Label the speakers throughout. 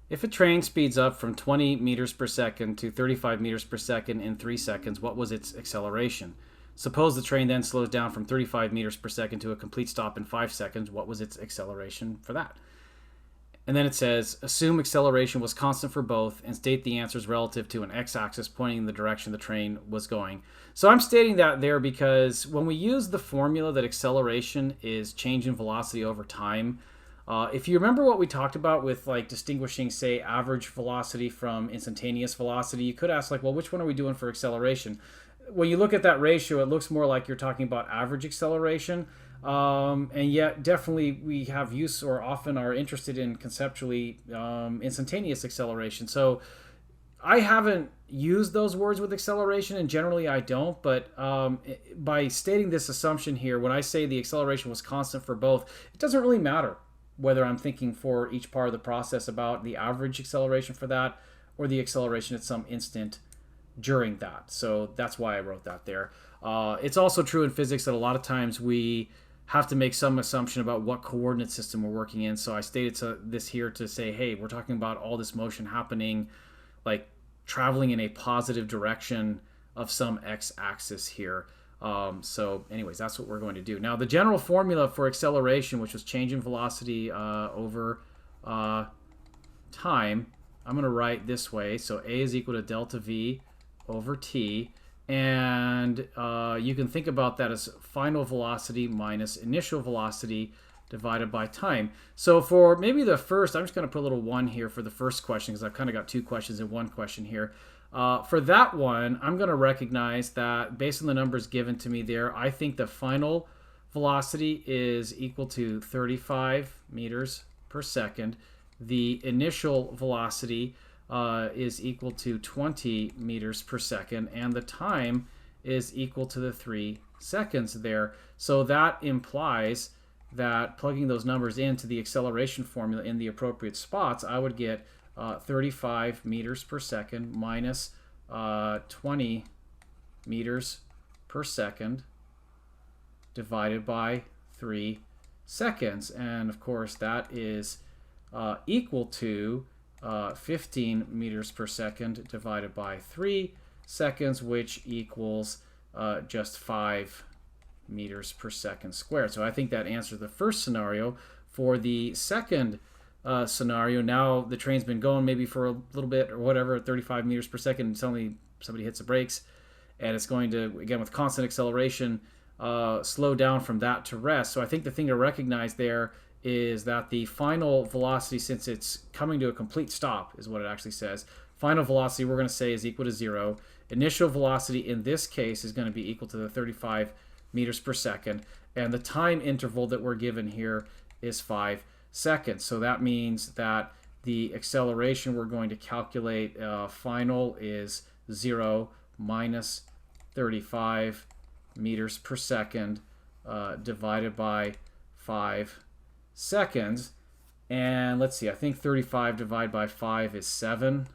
Speaker 1: If a train speeds up from 20 meters per second to 35 meters per second in 3 seconds, what was its acceleration? Suppose the train then slows down from 35 meters per second to a complete stop in 5 seconds. What was its acceleration for that? And then it says, assume acceleration was constant for both and state the answers relative to an x-axis pointing in the direction the train was going. So I'm stating that there because when we use the formula that acceleration is change in velocity over time, if you remember what we talked about with like distinguishing, say, average velocity from instantaneous velocity, you could ask like, well, which one are we doing for acceleration? When you look at that ratio, it looks more like you're talking about average acceleration. And yet, definitely, we have use or often are interested in conceptually instantaneous acceleration. So I haven't used those words with acceleration, and generally I don't. But by stating this assumption here, when I say the acceleration was constant for both, it doesn't really matter whether I'm thinking for each part of the process about the average acceleration for that or the acceleration at some instant during that. So that's why I wrote that there. It's also true in physics that a lot of times we have to make some assumption about what coordinate system we're working in. So I stated this here to say, hey, we're talking about all this motion happening, like traveling in a positive direction of some x-axis here. So anyways, that's what we're going to do. Now, the general formula for acceleration, which was change in velocity over time, I'm going to write this way. So A is equal to delta V over T. And you can think about that as final velocity minus initial velocity divided by time. So for maybe the first, I'm just going to put a little 1 here for the first question because I've kind of got 2 questions in one question here. For that one, I'm going to recognize that based on the numbers given to me there, I think the final velocity is equal to 35 meters per second. The initial velocity is equal to 20 meters per second, and the time is equal to the 3 seconds there. So that implies that plugging those numbers into the acceleration formula in the appropriate spots, I would get 35 meters per second minus 20 meters per second divided by 3 seconds. And of course, that is equal to 15 meters per second divided by 3 seconds, which equals just 5 meters per second squared. So I think that answers the first scenario. For the second scenario, now the train's been going maybe for a little bit or whatever, at 35 meters per second, and suddenly somebody hits the brakes, and it's going to, again, with constant acceleration, slow down from that to rest. So I think the thing to recognize there is that the final velocity, since it's coming to a complete stop, is what it actually says. Final velocity, we're going to say, is equal to 0. Initial velocity in this case is going to be equal to the 35 meters per second. And the time interval that we're given here is 5 seconds. So that means that the acceleration we're going to calculate final is 0 minus 35 meters per second divided by 5 seconds. And let's see, I think 35 divided by 5 is 7,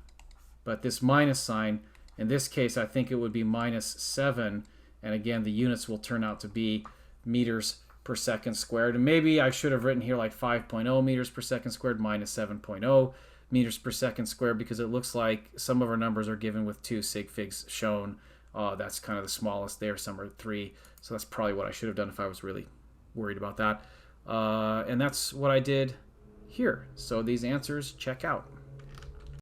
Speaker 1: but this minus sign, in this case, I think it would be minus 7, and again, the units will turn out to be meters per second squared. And maybe I should have written here like 5.0 meters per second squared minus 7.0 meters per second squared, because it looks like some of our numbers are given with 2 sig figs shown. That's kind of the smallest there, some are 3, so that's probably what I should have done if I was really worried about that. And that's what I did here. So these answers check out.